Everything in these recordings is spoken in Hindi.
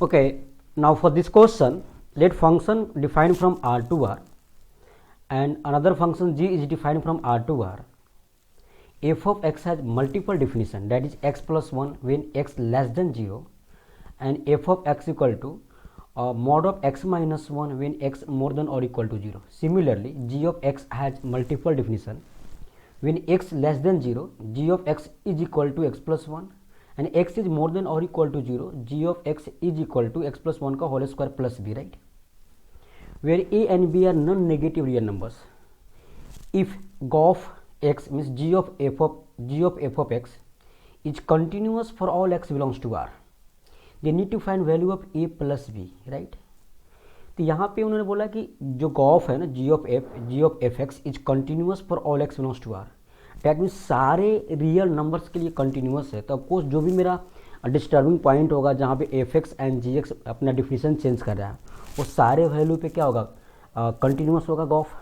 Okay, now for this question, let function defined from R to R and another function g is defined from R to R. F of x has multiple definition, that is x plus 1 when x less than 0, and f of x equal to mod of x minus 1 when x more than or equal to 0. Similarly, g of x has multiple definition. When x less than 0, g of x is equal to x plus 1, and x is more than or equal to 0, g of x is equal to x plus 1 का whole square plus b, right? Where a and b are non-negative real numbers. If g of x means g of f of x is continuous for all x belongs to R, they need to find value of a plus b, right? तो यहाँ पे उन्होंने बोला कि जो गॉफ है ना G of F X is continuous for all X belongs to R, that means सारे रियल नंबर्स के लिए कंटिन्यूस है. तो ऑफकोर्स जो भी मेरा डिस्टर्बिंग पॉइंट होगा जहाँ पे f x and g x अपना डिफिनीशन चेंज कर रहा है वो सारे वैल्यू पे क्या होगा, कंटिन्यूस होगा गॉफ.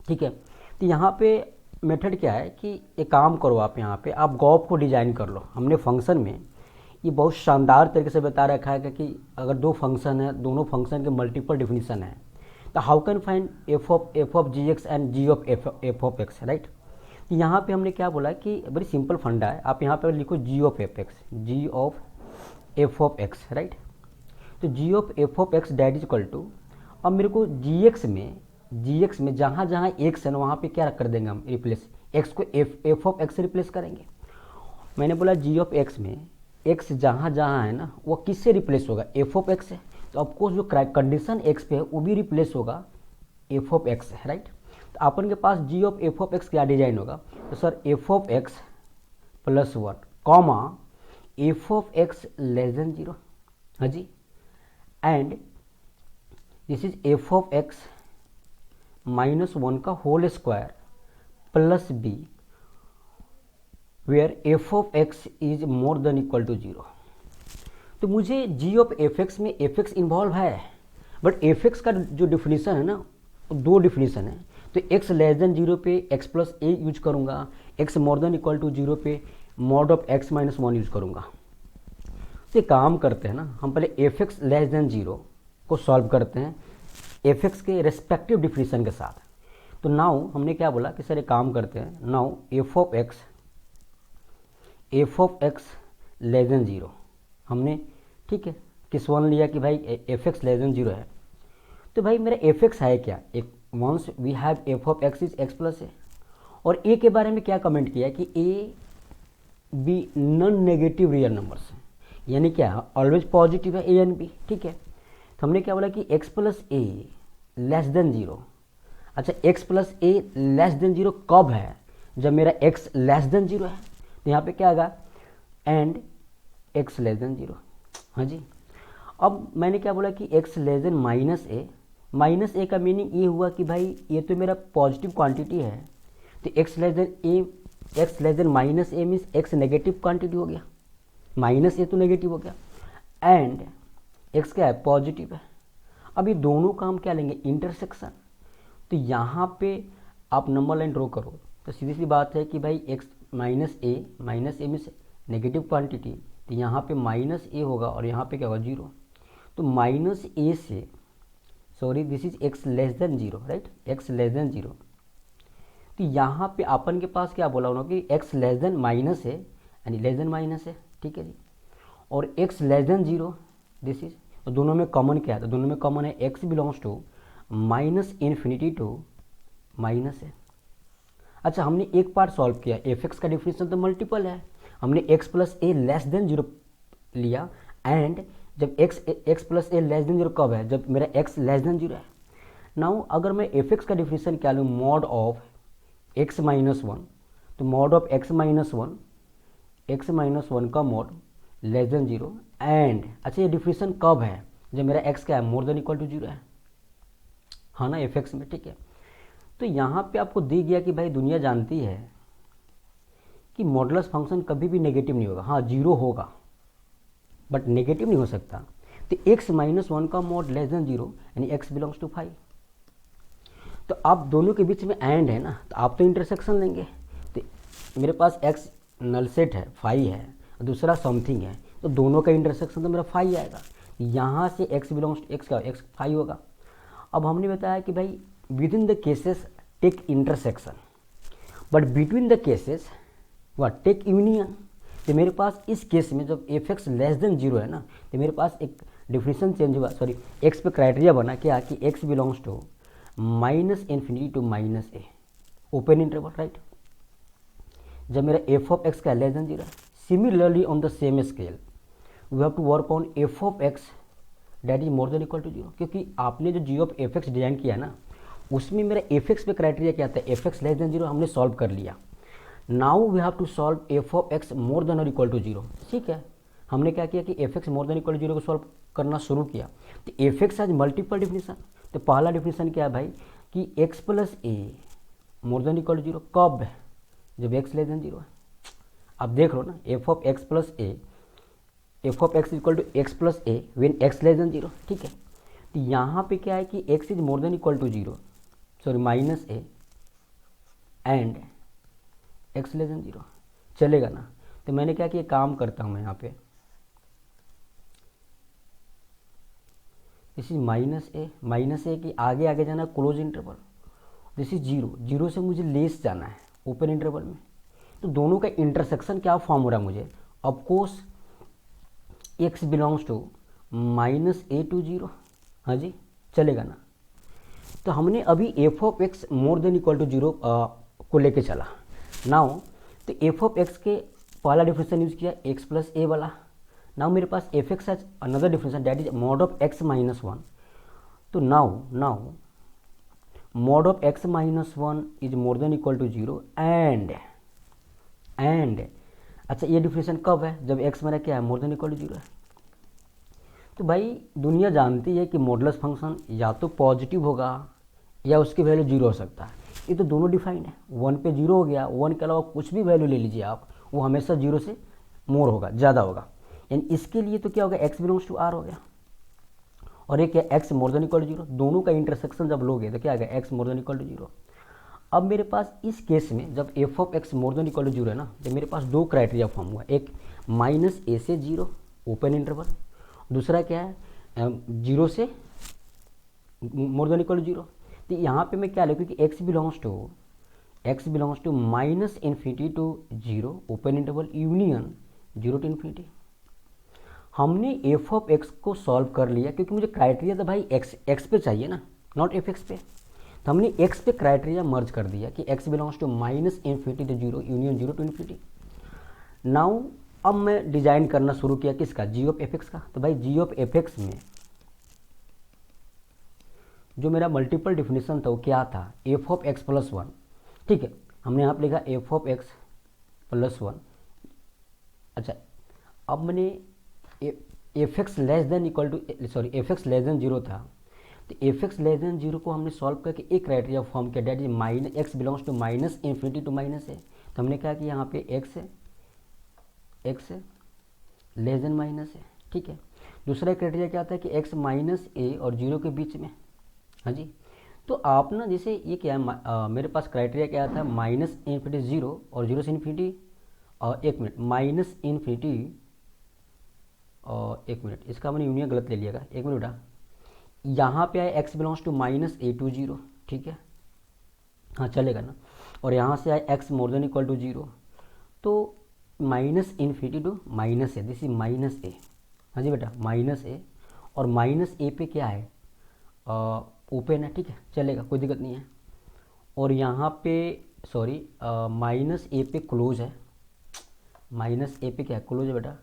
ठीक है, तो यहाँ पे मेथड क्या है कि एक काम करो आप यहाँ पे आप गॉफ को डिजाइन कर लो. हमने फंक्शन में ये बहुत शानदार तरीके से बता रखा है कि अगर दो फंक्शन है, दोनों फंक्शन के मल्टीपल डिफिनीशन है, तो how can find f of g x and g of f of x, right? यहाँ पे हमने क्या बोला कि बड़ी सिंपल फंडा है, आप यहाँ पे लिखो g of F x, g of f of x, right? तो g of f of x that is equal to, अब मेरे को जी एक्स में जहाँ जहाँ एक्स है ना वहाँ पे क्या कर देंगे हम रिप्लेस, एक्स को एफ ऑफ एक्स से रिप्लेस करेंगे. मैंने बोला जी ऑफ एक्स में एक्स जहाँ जहाँ है ना वो किससे रिप्लेस होगा, एफ ऑफ एक्स है. तो ऑफकोर्स जो कंडीशन एक्स पे है वो भी रिप्लेस होगा एफ ऑफ एक्स है, राइट? तो अपन के पास g of f of x क्या डिजाइन होगा, तो sir f of x plus 1 comma f of x less than 0, हाँ जी, and this is f of x minus 1 का whole square plus b where f of x is more than equal to 0. तो मुझे जी ऑफ एफ एक्स में एफ एक्स इन्वॉल्व है, बट एफ एक्स का जो डिफिनीशन है ना वो दो डिफिनीशन है. तो एक्स लेस देन 0 पे एक्स प्लस ए यूज करूँगा, x more than equal to 0 पे mod of x minus 1 use करूँगा. तो ये काम करते हैं ना, हम पहले एफ एक्स लेस देन 0 को सॉल्व करते हैं एफ एक्स के रेस्पेक्टिव डिफिनीशन के साथ. तो नाउ हमने क्या बोला कि सर ये काम करते हैं, now F of x less than 0 हमने, ठीक है, किस वन लिया कि भाई एफ एक्स लेस देन 0 है. तो भाई मेरा एफ एक्स है क्या, एक once we have f of x is x plus a. और ए के बारे में क्या कमेंट किया कि a b non negative real numbers है, यानी क्या ऑलवेज पॉजिटिव है ए एंड बी. ठीक है, तो हमने क्या बोला कि x plus a less than 0. अच्छा, x plus a less than 0 कब है, जब मेरा एक्स लेस देन 0 है. तो यहाँ पे क्या आएगा, एंड एक्स लेस देन 0, हाँ जी. अब मैंने क्या बोला कि एक्स लेस देन माइनस ए का मीनिंग ये हुआ कि भाई ये तो मेरा पॉजिटिव क्वांटिटी है, तो एक्स लेस देन माइनस ए मीन्स एक्स नेगेटिव क्वांटिटी हो गया, माइनस ए तो नेगेटिव हो गया, एंड एक्स क्या है, पॉजिटिव है. अब ये दोनों का हम क्या लेंगे, इंटरसेक्शन. तो यहाँ पे आप नंबर लाइन ड्रॉ करो तो सीधी सी बात है कि भाई एक्स माइनस ए मीन्स नेगेटिव क्वांटिटी, तो यहाँ पे माइनस ए होगा और यहाँ पे क्या होगा 0. तो माइनस ए से, sorry this is x less than 0, right, x less than 0. तो यहाँ पे अपन के पास क्या बोला उन्होंने कि एक्स लेस देन माइनस है यानी लेस देन माइनस है, ठीक है जी, और x less than 0 this is, तो दोनों में कॉमन क्या है, तो दोनों में कॉमन है x belongs to minus infinity to minus है. अच्छा, हमने एक पार्ट सॉल्व किया, एफ एक्स का डिफिनीशन तो मल्टीपल है, हमने x plus a less than 0 लिया, एंड जब x plus a less than 0 कब है, जब मेरा एक्स लेस देन 0 है. नाउ अगर मैं एफ एक्स का डिफिनीशन क्या लूँ, मॉड ऑफ एक्स माइनस 1, तो मॉड ऑफ एक्स माइनस 1 का मॉड लेस देन 0, एंड अच्छा ये डिफिनीशन कब है, जब मेरा एक्स क्या है, मोर देन इक्वल टू 0 है, हाँ ना, एफ एक्स में. ठीक है, तो यहाँ पे आपको दी गया कि भाई दुनिया जानती है कि मॉडुलस फंक्शन कभी भी नेगेटिव नहीं होगा. हाँ 0 होगा बट नेगेटिव नहीं हो सकता. तो x माइनस 1 का मॉड लेस देन 0 यानी x बिलोंग्स टू 5. तो आप दोनों के बीच में एंड है ना, तो आप तो इंटरसेक्शन लेंगे. तो मेरे पास x नल सेट है 5 है, दूसरा समथिंग है, तो दोनों का इंटरसेक्शन तो मेरा 5 आएगा. यहाँ से x बिलोंग्स टू x का x फाई होगा। अब हमने बताया कि भाई within the cases take intersection, but between the cases what take union. तो मेरे पास इस केस में जब f x less than zero है ना, तो मेरे पास एक डिफिनेशन चेंज हुआ, सॉरी एक्स पे क्राइटेरिया बना क्या कि x belongs to minus infinity to minus a open interval, right. जब मेरा एफ ऑफ एक्स का लेस देन जीरो है, similarly on the same scale we have to work on f of x that is more than equal to zero, क्योंकि आपने जो g of F x design किया ना, उसमें मेरा एफ एक्स पे क्राइटेरिया क्या था, f x less than zero हमने सॉल्व कर लिया। Now we have to solve f of x more than और इक्वल टू जीरो, ठीक है। हमने क्या किया कि f x more than equal to zero को सॉल्व करना शुरू किया। तो f x has multiple definition. तो पहला डिफिनेशन क्या है भाई कि x plus a more than equal to zero कब है, जब एक्स लेस देन जीरो है। अब देख लो ना, f of x plus a, f of x equal to x plus a when x less than zero, ठीक है। तो यहाँ पे क्या है कि x is more than equal to zero, sorry minus a and x less than zero, चलेगा ना। तो मैंने क्या किया, काम करता हूँ मैं यहाँ पे, दिस इज माइनस ए की आगे आगे जाना close interval, this is zero, zero से मुझे लेस जाना है ओपन इंटरवल में। तो दोनों का इंटरसेक्शन क्या फॉर्म हो रहा है मुझे, of course x belongs to minus a to zero, हाँ जी चलेगा ना। तो हमने अभी f of x more than equal to zero को लेके चला नाउ। तो एफ ऑफ एक्स के पहला डिफरेंशियल यूज किया एक्स प्लस ए वाला। नाउ मेरे पास f x has another differential that is mod of x minus one. तो now mod of x minus one is more than equal to zero and अच्छा ये डिफरेंशियल कब है, जब एक्स मेरा क्या है more than equal to zero है। तो भाई दुनिया जानती है कि मॉडुलस फंक्शन या तो पॉजिटिव होगा या उसकी वैल्यू जीरो हो सकता है, ये तो दोनों डिफाइंड है। वन पे जीरो हो गया, वन के अलावा कुछ भी वैल्यू ले लीजिए आप, वो हमेशा जीरो से मोर होगा, ज़्यादा होगा। यानी इसके लिए तो क्या होगा, एक्स बिलोंग्स टू आर हो गया, और एक है x more than equal to zero. दोनों का इंटरसेक्शन जब लोगे तो क्या आ गया, x more than equal to zero. अब मेरे पास इस केस में जब f of x more than equal to zero है ना, तो मेरे पास दो क्राइटेरिया फॉर्म हुआ, एक माइनस ए से जीरो ओपन इंटरवल, दूसरा क्या है जीरो से more than equal to zero. तो यहाँ पे मैं क्या लिखूँ कि x belongs to minus infinity to zero open interval union zero to infinity. हमने एफ ऑफ एक्स को सॉल्व कर लिया, क्योंकि मुझे क्राइटेरिया था भाई एक्स पे चाहिए ना, नॉट एफ एक्स पे। तो हमने एक्स पे क्राइटेरिया मर्ज कर दिया कि x belongs to minus infinity to zero union zero to infinity. Now अब मैं डिजाइन करना शुरू किया किसका, जी ऑफ एफ एक्स का। तो भाई जी ऑफ एफ एक्स में जो मेरा मल्टीपल डिफिनेशन था वो क्या था, f of x plus one, ठीक है। हमने यहाँ पे लिखा f of x plus one. अच्छा अब मैंने f x less than equal to sorry f x less than zero था, तो f x less than zero को हमने सॉल्व करके एक क्राइटेरिया फॉर्म किया, that is minus x belongs to minus infinity to minus a. तो हमने कहा कि यहाँ पे एक्स लेस देन माइनस है, ठीक है। दूसरा क्राइटेरिया क्या आता है कि एक्स माइनस ए और जीरो के बीच में, हाँ जी। तो आप ना जैसे ये क्या है मेरे पास क्राइटेरिया क्या आता है, माइनस इन्फिनिटी जीरो और जीरो से इन्फिनिटी, और एक मिनट माइनस इन्फिनिटी और एक मिनट इसका मैंने यूनियन गलत ले लिया, एक मिनट बेटा। यहाँ पे आए x belongs to minus a to zero, ठीक है, हाँ चलेगा ना। और यहाँ से आए x more than equal to zero, तो minus infinity to minus a, this is minus a, हाँ जी बेटा माइनस ए, और माइनस ए पे क्या है ओपन है, ठीक है चलेगा कोई दिक्कत नहीं है। और यहाँ पे सॉरी माइनस ए पे क्लोज है, माइनस ए पे क्या है क्लोज है बेटा,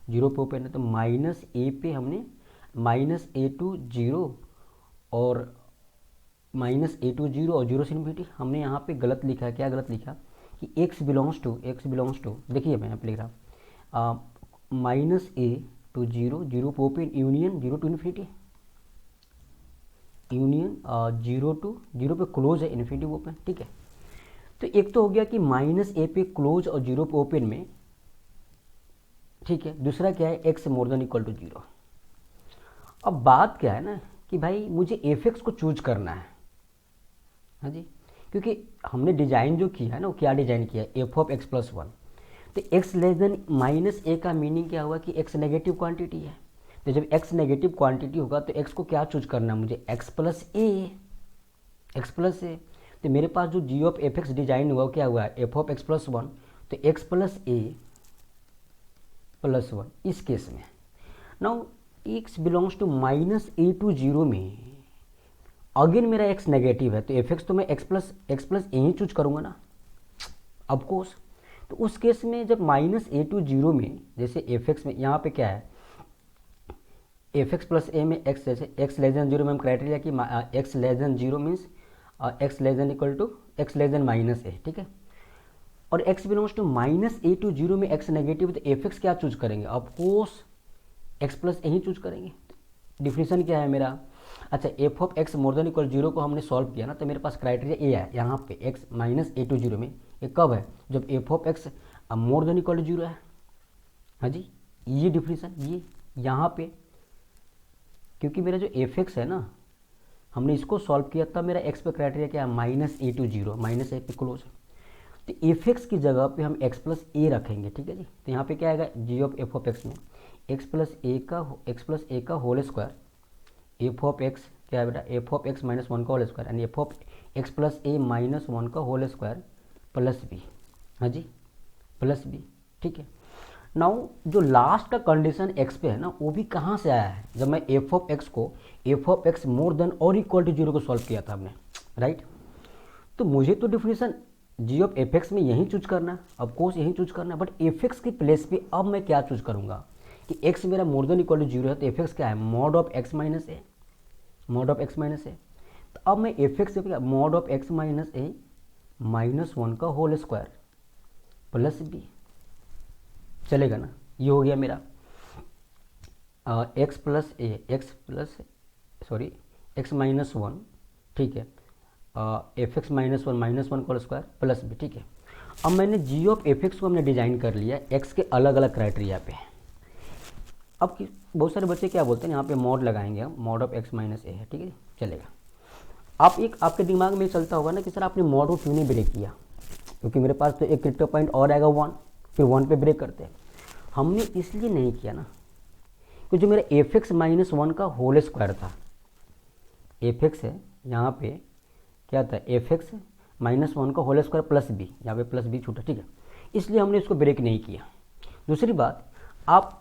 जीरो पे ओपन है। तो माइनस ए पे हमने माइनस ए टू जीरो और माइनस ए टू जीरो और जीरो से इन्फिनिटी, हमने यहाँ पे गलत लिखा है। क्या गलत लिखा कि एक्स बिलोंग्स टू देखिए मैं यहाँ पे लिख रहा minus a to zero, zero पे open union zero to infinity, union zero पे क्लोज है इन्फिनिटी ओपन, ठीक है। तो एक तो हो गया कि माइनस ए पे क्लोज और जीरो पे ओपन में, ठीक है। दूसरा क्या है x more than equal to zero. अब बात क्या है ना कि भाई मुझे एफ एक्स को चूज करना है, हाँ जी, क्योंकि हमने डिजाइन जो किया है ना वो क्या डिजाइन किया है, f of x plus one. तो एक्स लेस देन माइनस ए का मीनिंग क्या हुआ कि एक्स नेगेटिव क्वांटिटी है। तो जब x नेगेटिव क्वांटिटी होगा तो x को क्या चूज करना है मुझे, x प्लस ए। तो मेरे पास जो g of F x design हुआ क्या हुआ है, f of x plus one, तो x plus a plus one इस केस में। Now x belongs to -a to 0 में अगेन मेरा x नेगेटिव है, तो एफ एक्स तो मैं x प्लस ए ही चूज करूँगा ना ऑफकोर्स। तो उस केस में जब -a to 0 में, जैसे एफ एक्स में यहाँ पे क्या है, एफ एक्स प्लस ए में x, जैसे x लेस देन 0 में हम क्राइटेरिया कि x less than 0 means x less than equal to x less than -a, ठीक है। और x belongs to -a to 0 में x नेगेटिव, तो एफ एक्स क्या चूज करेंगे, ऑफकोर्स x प्लस ए ही चूज करेंगे। डिफिनीशन क्या है मेरा, अच्छा f of x more than equal 0 को हमने सॉल्व किया ना, तो मेरे पास क्राइटेरिया ए है यहाँ पे x -a to 0 में। ये कब है, जब f of x more than equal 0 है। हाँ जी, ये डिफिनीशन ये यहाँ पे, क्योंकि मेरा जो एफ एक्स है ना, हमने इसको सॉल्व किया तब मेरा एक्स पे क्राइटेरिया क्या है, -a to 0, -a पे क्लोज है। तो एफ एक्स की जगह पे हम x प्लस ए रखेंगे, ठीक है जी। तो यहाँ पे क्या आएगा, g of f of x में x प्लस ए का whole square, f of x क्या है बेटा, एफ ऑफ एक्स -1 का होल स्क्वायर, यानी f of x plus a -1 का होल स्क्वायर प्लस बी। हाँ जी, प्लस बी, ठीक है। नाउ जो लास्ट का कंडीशन x पे है ना, वो भी कहाँ से आया है, जब मैं एफ ऑफ एक्स को F of x more than और इक्वल टू 0 को सॉल्व किया था हमने, राइट। तो मुझे तो definition g of F x में यही चूज करना है, ऑफकोर्स यही चूज करना है, बट एफ एक्स की प्लेस पे अब मैं क्या चूज करूँगा कि x मेरा मोर देन इक्वल टू 0 है, तो एफ एक्स क्या है, mod of x minus a, mod of x minus a. तो अब मैं एफ एक्स से mod of x minus a -1 का होल स्क्वायर प्लस बी, चलेगा ना। ये हो गया मेरा x प्लस x -1, ठीक है, एफ एक्स -1 का होल स्क्वायर प्लस बी, ठीक है। अब मैंने जी ऑफ एफ एक्स को हमने डिजाइन कर लिया x के अलग अलग क्राइटेरिया पे। अब बहुत सारे बच्चे क्या बोलते हैं, यहाँ पे मॉड लगाएंगे हम, मॉड ऑफ x माइनस ए है, ठीक है, चलेगा। आपके दिमाग में चलता होगा ना कि सर आपने मॉड को क्यों नहीं ब्रेक किया, क्योंकि मेरे पास तो एक क्रिटिकल पॉइंट और आएगा 1, फिर 1 पे ब्रेक करते हैं। हमने इसलिए नहीं किया ना, क्योंकि जो मेरा एफ एक्स -1 का होल स्क्वायर था, एफ एक्स है यहाँ पे क्या था, एफ एक्स -1 का होल स्क्वायर प्लस बी, यहाँ पे प्लस बी छूटा, ठीक है, इसलिए हमने इसको ब्रेक नहीं किया। दूसरी बात, आप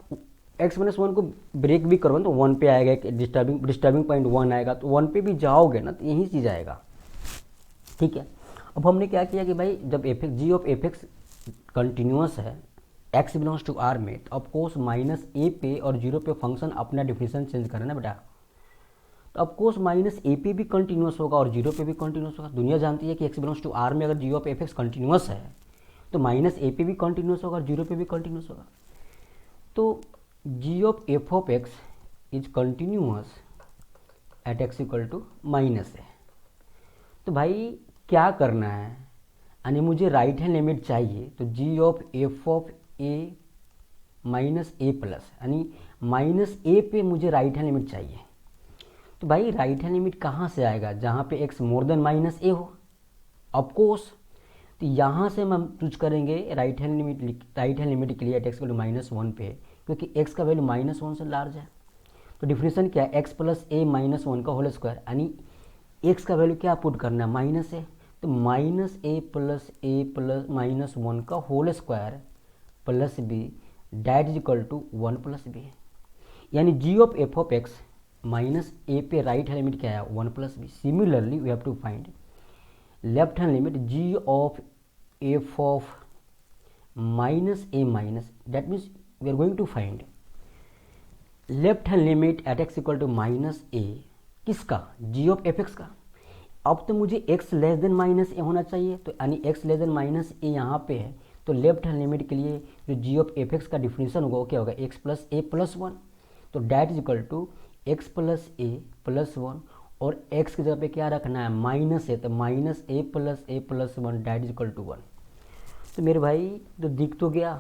x -1 को ब्रेक भी करो तो 1 पे आएगा, एक डिस्टर्बिंग पॉइंट 1 आएगा, तो 1 पे भी जाओगे ना तो यही चीज़ आएगा, ठीक है। अब हमने क्या किया कि भाई जब f x g of F x continuous है, x बिलोंग्स टू आर में, तो ऑफकोर्स -a पे और 0 पे फंक्शन अपना डिफिनीशन चेंज करें ना बेटा। तो ऑफकोर्स -a पे भी कंटिन्यूस होगा और 0 पे भी कंटिन्यूस होगा। दुनिया जानती है कि x बिलोंग्स टू आर में अगर जी ऑफ एफ एक्स कंटिन्यूस है तो -a पे भी कंटिन्यूस होगा और 0 पे भी कंटिन्यूस होगा। तो g of f of x is continuous at x equal to -a। तो भाई क्या करना है, यानी मुझे राइट हैंड लिमिट चाहिए, तो g of f of a minus a plus, यानी -a पे मुझे राइट हैंड लिमिट चाहिए। तो भाई राइट हैंड लिमिट कहाँ से आएगा, जहाँ पे x मोर देन -a हो, ऑफकोर्स। तो यहाँ से हम चूज करेंगे राइट हैंड लिमिट के लिए एट x इक्वल टू -1 पे, क्योंकि x का वैल्यू -1 से लार्ज है। तो डिफिनेशन क्या है, x प्लस ए -1 का होल स्क्वायर, यानी x का वैल्यू क्या पुट करना है, -a, तो -a प्लस -1 का whole square plus b that is equal to 1 plus b, यानी g of f of x -a पे राइट हैंड लिमिट क्या है, 1 plus b. Similarly we have to find left hand limit g of f of -a minus, that means we are going to find left hand limit at x equal to -a, किसका, जी ऑफ एफ एक्स का। अब तो मुझे x लेस देन -a होना चाहिए, तो यानी x लेस देन -a यहाँ पे है, तो लेफ्ट हैंड लिमिट के लिए जो जी ऑफ एफ एक्स का डिफिनेशन होगा वो क्या होगा, x प्लस a प्लस 1, तो that is equal to x plus a plus 1, और x की जगह पे क्या रखना है, -a, तो -a plus 1 that is equal to 1। तो मेरे भाई तो दिख तो गया,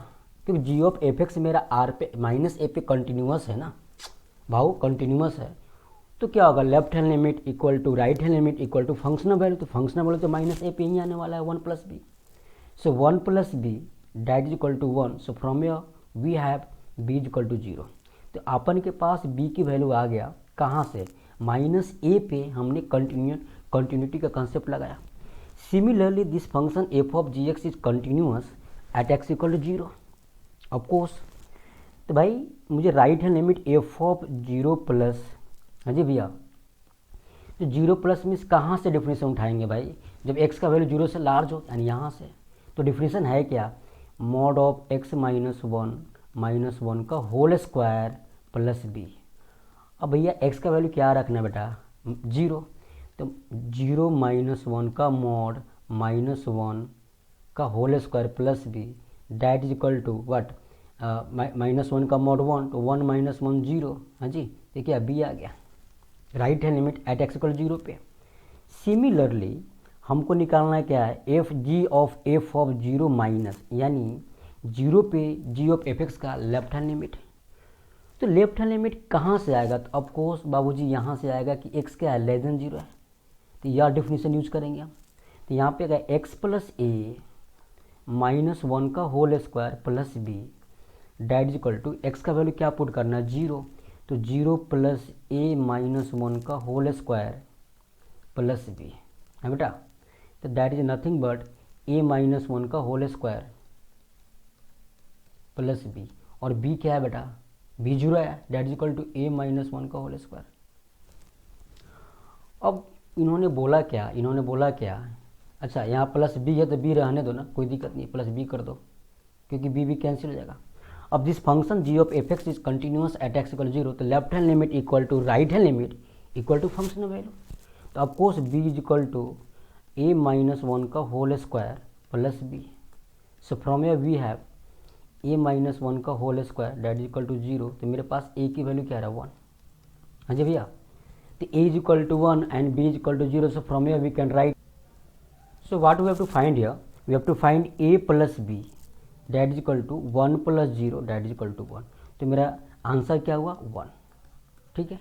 क्योंकि जी ऑफ एफ एक्स मेरा आर पे -a पे कंटिन्यूस है ना भाव, कंटिन्यूस है, तो क्या होगा, left hand limit equal to right hand limit equal to functional value, तो फंक्शनल वैल्यू तो -a पे ही आने वाला है, 1 plus B. So 1 plus b that is equal to 1, so from your we have b is equal to 0। तो अपन के पास b की वैल्यू आ गया कहाँ से, माइनस ए पे हमने कंटिन्यूटी का कंसेप्ट लगाया। Similarly this function f of g x is continuous at x equal to zero of course. तो भाई मुझे right hand limit f of zero plus, हाँ जी भैया, तो जीरो प्लस मीन्स कहाँ से डिफिनेशन उठाएंगे भाई, जब एक्स का वैल्यू जीरो से लार्ज हो यानी यहाँ से। तो डिफिनेशन है क्या, mod of x minus one का होल स्क्वायर प्लस बी। अब भैया एक्स का वैल्यू क्या रखना है बेटा, जीरो, तो जीरो माइनस वन का मॉड माइनस वन का whole square plus b that is equal to what, minus one का मॉड वन, तो वन माइनस वन जीरो, हाँ जी, देखिए अभी आ गया right hand limit at x equal zero पे। सिमिलरली हमको निकालना है क्या है, f g of f of zero minus, यानी जीरो पे जी ऑफ एफ एक्स का लेफ्ट हैंड लिमिट। तो लेफ्ट हैंड लिमिट कहाँ से आएगा, तो ऑफकोर्स बाबूजी यहाँ से आएगा कि एक्स क्या है, लेस देन जीरो है, तो यह डेफिनेशन यूज करेंगे हम। तो यहाँ पे आएगा x plus a minus one का whole square plus b that is equal to, x का वैल्यू क्या पुट करना है, जीरो, तो zero plus a minus one का होल स्क्वायर प्लस बी है बेटा, तो that is nothing but a minus one का होल स्क्वायर प्लस बी, और बी क्या है बेटा, बी जीरो है, that is equal to A minus one का होल स्क्वायर। अब इन्होंने बोला क्या, अच्छा यहाँ प्लस बी है तो बी रहने दो ना, कोई दिक्कत नहीं, प्लस बी कर दो क्योंकि बी भी कैंसिल हो जाएगा। अब this function G of F X is continuous at x equal zero, तो left hand limit equal to right hand limit equal to function value, तो of course B is equal to A minus one का whole square plus B. So from here we have A minus one का whole square that is equal to zero, तो मेरे पास ए की वैल्यू क्या रहा, वन, हाँ जी भैया, तो a is equal to one and b is equal to zero, so from here we can write, so what we have to find here, we have to find a plus b that is equal to one plus zero that is equal to one, तो मेरा आंसर क्या हुआ, वन, ठीक है।